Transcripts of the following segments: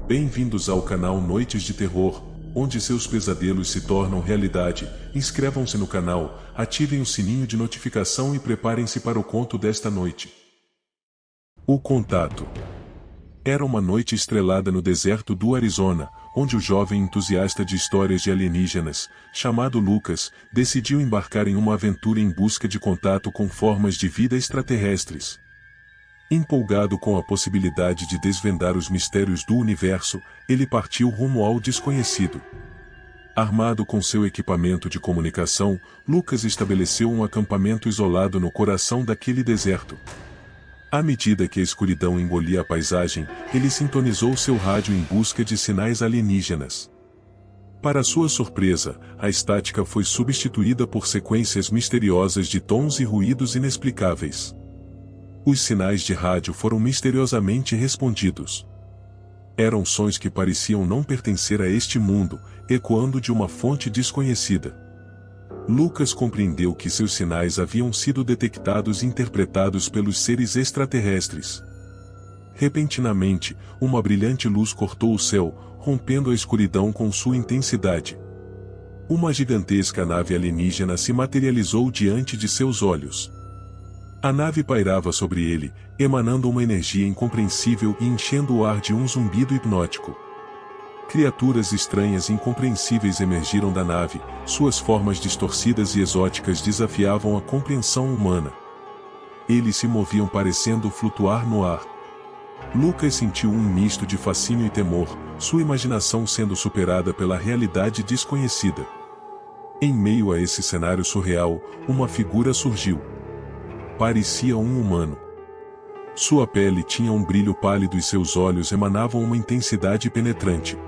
Bem-vindos ao canal Noites de Terror, onde seus pesadelos se tornam realidade. Inscrevam-se no canal, ativem o sininho de notificação e preparem-se para o conto desta noite. O Contato. Era uma noite estrelada no deserto do Arizona, onde o jovem entusiasta de histórias de alienígenas, chamado Lucas, decidiu embarcar em uma aventura em busca de contato com formas de vida extraterrestres. Empolgado com a possibilidade de desvendar os mistérios do universo, ele partiu rumo ao desconhecido. Armado com seu equipamento de comunicação, Lucas estabeleceu um acampamento isolado no coração daquele deserto. À medida que a escuridão engolia a paisagem, ele sintonizou seu rádio em busca de sinais alienígenas. Para sua surpresa, a estática foi substituída por sequências misteriosas de tons e ruídos inexplicáveis. Os sinais de rádio foram misteriosamente respondidos. Eram sons que pareciam não pertencer a este mundo, ecoando de uma fonte desconhecida. Lucas compreendeu que seus sinais haviam sido detectados e interpretados pelos seres extraterrestres. Repentinamente, uma brilhante luz cortou o céu, rompendo a escuridão com sua intensidade. Uma gigantesca nave alienígena se materializou diante de seus olhos. A nave pairava sobre ele, emanando uma energia incompreensível e enchendo o ar de um zumbido hipnótico. Criaturas estranhas e incompreensíveis emergiram da nave, suas formas distorcidas e exóticas desafiavam a compreensão humana. Eles se moviam parecendo flutuar no ar. Lucas sentiu um misto de fascínio e temor, sua imaginação sendo superada pela realidade desconhecida. Em meio a esse cenário surreal, uma figura surgiu. Parecia um humano. Sua pele tinha um brilho pálido e seus olhos emanavam uma intensidade penetrante.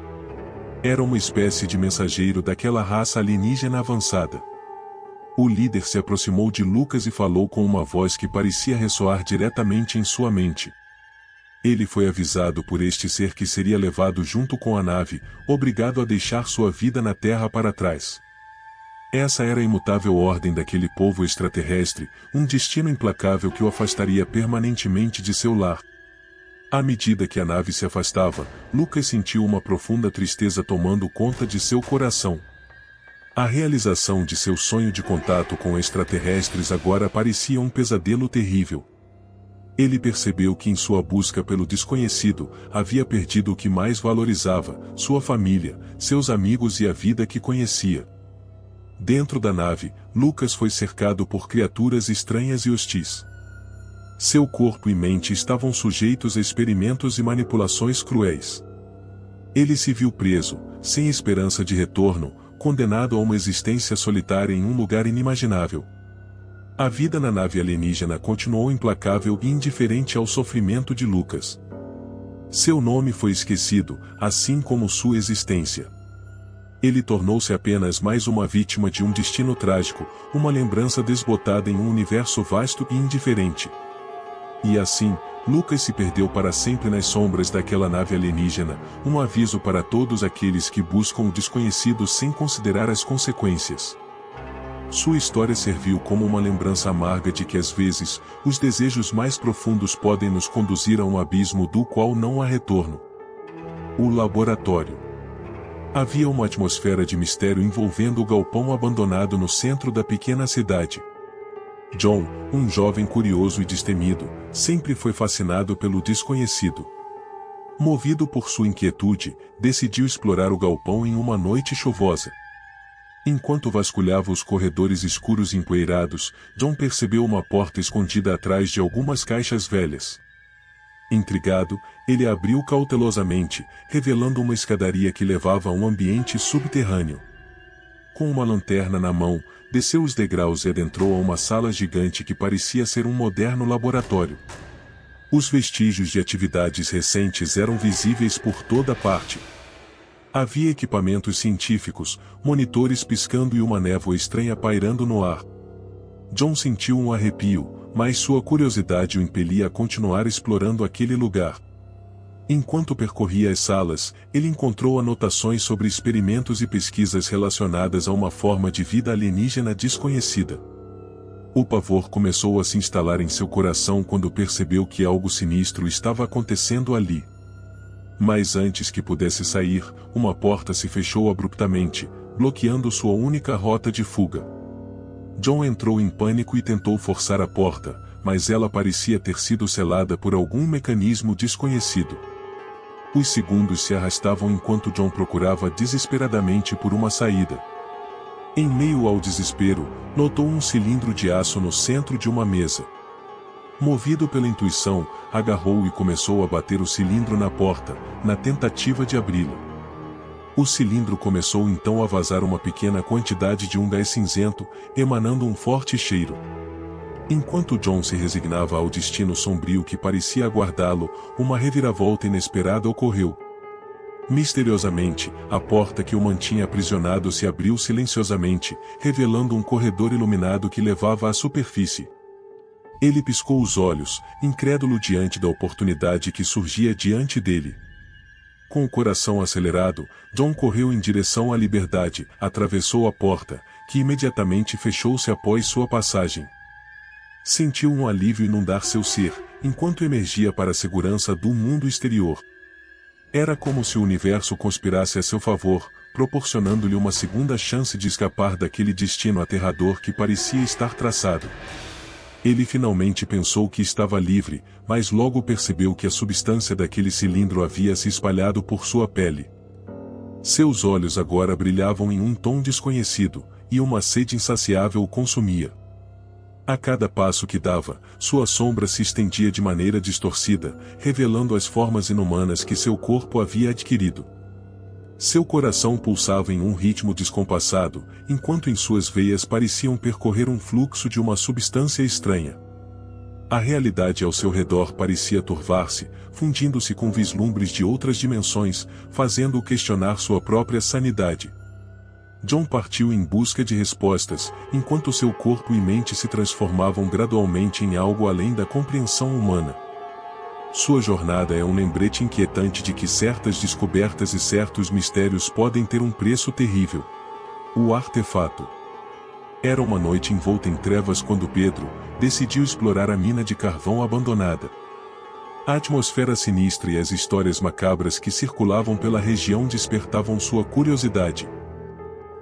Era uma espécie de mensageiro daquela raça alienígena avançada. O líder se aproximou de Lucas e falou com uma voz que parecia ressoar diretamente em sua mente. Ele foi avisado por este ser que seria levado junto com a nave, obrigado a deixar sua vida na Terra para trás. Essa era a imutável ordem daquele povo extraterrestre, um destino implacável que o afastaria permanentemente de seu lar. À medida que a nave se afastava, Lucas sentiu uma profunda tristeza tomando conta de seu coração. A realização de seu sonho de contato com extraterrestres agora parecia um pesadelo terrível. Ele percebeu que em sua busca pelo desconhecido, havia perdido o que mais valorizava, sua família, seus amigos e a vida que conhecia. Dentro da nave, Lucas foi cercado por criaturas estranhas e hostis. Seu corpo e mente estavam sujeitos a experimentos e manipulações cruéis. Ele se viu preso, sem esperança de retorno, condenado a uma existência solitária em um lugar inimaginável. A vida na nave alienígena continuou implacável e indiferente ao sofrimento de Lucas. Seu nome foi esquecido, assim como sua existência. Ele tornou-se apenas mais uma vítima de um destino trágico, uma lembrança desbotada em um universo vasto e indiferente. E assim, Lucas se perdeu para sempre nas sombras daquela nave alienígena, um aviso para todos aqueles que buscam o desconhecido sem considerar as consequências. Sua história serviu como uma lembrança amarga de que às vezes, os desejos mais profundos podem nos conduzir a um abismo do qual não há retorno. O laboratório. Havia uma atmosfera de mistério envolvendo o galpão abandonado no centro da pequena cidade. John, um jovem curioso e destemido, sempre foi fascinado pelo desconhecido. Movido por sua inquietude, decidiu explorar o galpão em uma noite chuvosa. Enquanto vasculhava os corredores escuros e empoeirados, John percebeu uma porta escondida atrás de algumas caixas velhas. Intrigado, ele abriu cautelosamente, revelando uma escadaria que levava a um ambiente subterrâneo. Com uma lanterna na mão, desceu os degraus e adentrou a uma sala gigante que parecia ser um moderno laboratório. Os vestígios de atividades recentes eram visíveis por toda parte. Havia equipamentos científicos, monitores piscando e uma névoa estranha pairando no ar. John sentiu um arrepio, mas sua curiosidade o impelia a continuar explorando aquele lugar. Enquanto percorria as salas, ele encontrou anotações sobre experimentos e pesquisas relacionadas a uma forma de vida alienígena desconhecida. O pavor começou a se instalar em seu coração quando percebeu que algo sinistro estava acontecendo ali. Mas antes que pudesse sair, uma porta se fechou abruptamente, bloqueando sua única rota de fuga. John entrou em pânico e tentou forçar a porta, mas ela parecia ter sido selada por algum mecanismo desconhecido. Os segundos se arrastavam enquanto John procurava desesperadamente por uma saída. Em meio ao desespero, notou um cilindro de aço no centro de uma mesa. Movido pela intuição, agarrou e começou a bater o cilindro na porta, na tentativa de abri-la. O cilindro começou então a vazar uma pequena quantidade de um gás cinzento, emanando um forte cheiro. Enquanto John se resignava ao destino sombrio que parecia aguardá-lo, uma reviravolta inesperada ocorreu. Misteriosamente, a porta que o mantinha aprisionado se abriu silenciosamente, revelando um corredor iluminado que levava à superfície. Ele piscou os olhos, incrédulo diante da oportunidade que surgia diante dele. Com o coração acelerado, John correu em direção à liberdade, atravessou a porta, que imediatamente fechou-se após sua passagem. Sentiu um alívio inundar seu ser, enquanto emergia para a segurança do mundo exterior. Era como se o universo conspirasse a seu favor, proporcionando-lhe uma segunda chance de escapar daquele destino aterrador que parecia estar traçado. Ele finalmente pensou que estava livre, mas logo percebeu que a substância daquele cilindro havia se espalhado por sua pele. Seus olhos agora brilhavam em um tom desconhecido, e uma sede insaciável o consumia. A cada passo que dava, sua sombra se estendia de maneira distorcida, revelando as formas inumanas que seu corpo havia adquirido. Seu coração pulsava em um ritmo descompassado, enquanto em suas veias pareciam percorrer um fluxo de uma substância estranha. A realidade ao seu redor parecia turvar-se, fundindo-se com vislumbres de outras dimensões, fazendo-o questionar sua própria sanidade. John partiu em busca de respostas, enquanto seu corpo e mente se transformavam gradualmente em algo além da compreensão humana. Sua jornada é um lembrete inquietante de que certas descobertas e certos mistérios podem ter um preço terrível. O artefato. Era uma noite envolta em trevas quando Pedro decidiu explorar a mina de carvão abandonada. A atmosfera sinistra e as histórias macabras que circulavam pela região despertavam sua curiosidade.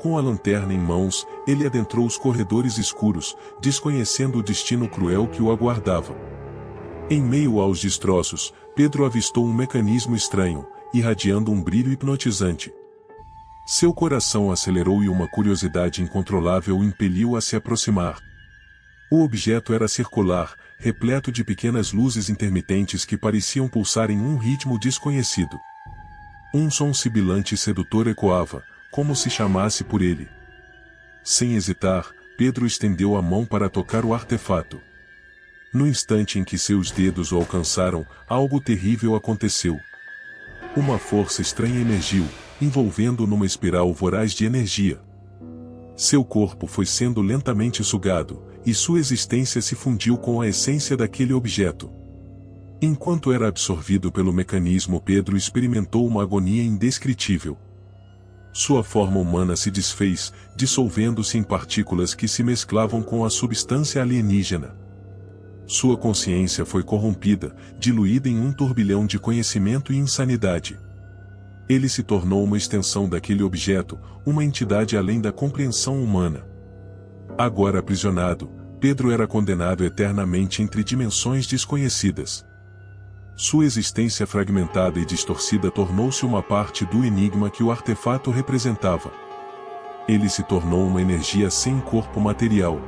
Com a lanterna em mãos, ele adentrou os corredores escuros, desconhecendo o destino cruel que o aguardava. Em meio aos destroços, Pedro avistou um mecanismo estranho, irradiando um brilho hipnotizante. Seu coração acelerou e uma curiosidade incontrolável o impeliu a se aproximar. O objeto era circular, repleto de pequenas luzes intermitentes que pareciam pulsar em um ritmo desconhecido. Um som sibilante e sedutor ecoava, como se chamasse por ele. Sem hesitar, Pedro estendeu a mão para tocar o artefato. No instante em que seus dedos o alcançaram, algo terrível aconteceu. Uma força estranha emergiu, envolvendo-o numa espiral voraz de energia. Seu corpo foi sendo lentamente sugado, e sua existência se fundiu com a essência daquele objeto. Enquanto era absorvido pelo mecanismo, Pedro experimentou uma agonia indescritível. Sua forma humana se desfez, dissolvendo-se em partículas que se mesclavam com a substância alienígena. Sua consciência foi corrompida, diluída em um turbilhão de conhecimento e insanidade. Ele se tornou uma extensão daquele objeto, uma entidade além da compreensão humana. Agora aprisionado, Pedro era condenado eternamente entre dimensões desconhecidas. Sua existência fragmentada e distorcida tornou-se uma parte do enigma que o artefato representava. Ele se tornou uma energia sem corpo material.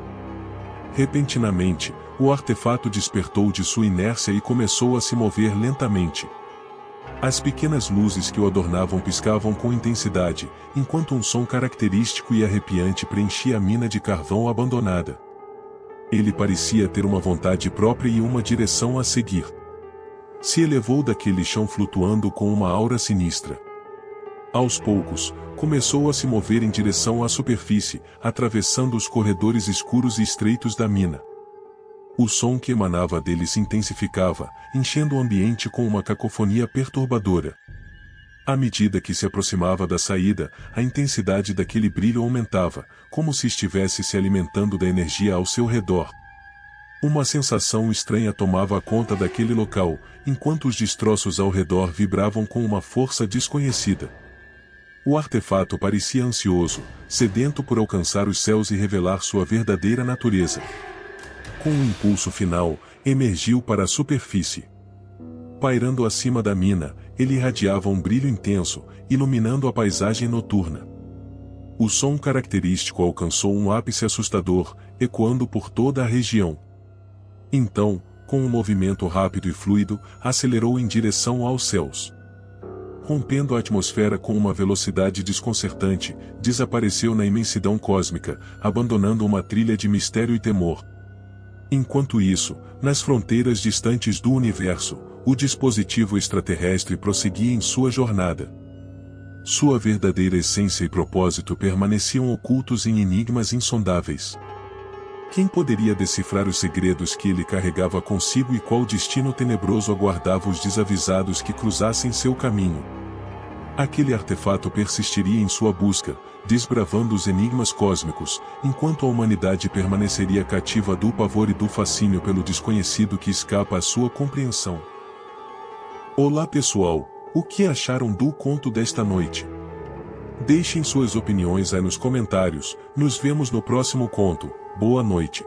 Repentinamente, o artefato despertou de sua inércia e começou a se mover lentamente. As pequenas luzes que o adornavam piscavam com intensidade, enquanto um som característico e arrepiante preenchia a mina de carvão abandonada. Ele parecia ter uma vontade própria e uma direção a seguir. Se elevou daquele chão flutuando com uma aura sinistra. Aos poucos, começou a se mover em direção à superfície, atravessando os corredores escuros e estreitos da mina. O som que emanava dele se intensificava, enchendo o ambiente com uma cacofonia perturbadora. À medida que se aproximava da saída, a intensidade daquele brilho aumentava, como se estivesse se alimentando da energia ao seu redor. Uma sensação estranha tomava conta daquele local, enquanto os destroços ao redor vibravam com uma força desconhecida. O artefato parecia ansioso, sedento por alcançar os céus e revelar sua verdadeira natureza. Com um impulso final, emergiu para a superfície. Pairando acima da mina, ele irradiava um brilho intenso, iluminando a paisagem noturna. O som característico alcançou um ápice assustador, ecoando por toda a região. Então, com um movimento rápido e fluido, acelerou em direção aos céus. Rompendo a atmosfera com uma velocidade desconcertante, desapareceu na imensidão cósmica, abandonando uma trilha de mistério e temor. Enquanto isso, nas fronteiras distantes do universo, o dispositivo extraterrestre prosseguia em sua jornada. Sua verdadeira essência e propósito permaneciam ocultos em enigmas insondáveis. Quem poderia decifrar os segredos que ele carregava consigo e qual destino tenebroso aguardava os desavisados que cruzassem seu caminho? Aquele artefato persistiria em sua busca, desbravando os enigmas cósmicos, enquanto a humanidade permaneceria cativa do pavor e do fascínio pelo desconhecido que escapa à sua compreensão. Olá pessoal, o que acharam do conto desta noite? Deixem suas opiniões aí nos comentários, nos vemos no próximo conto. Boa noite.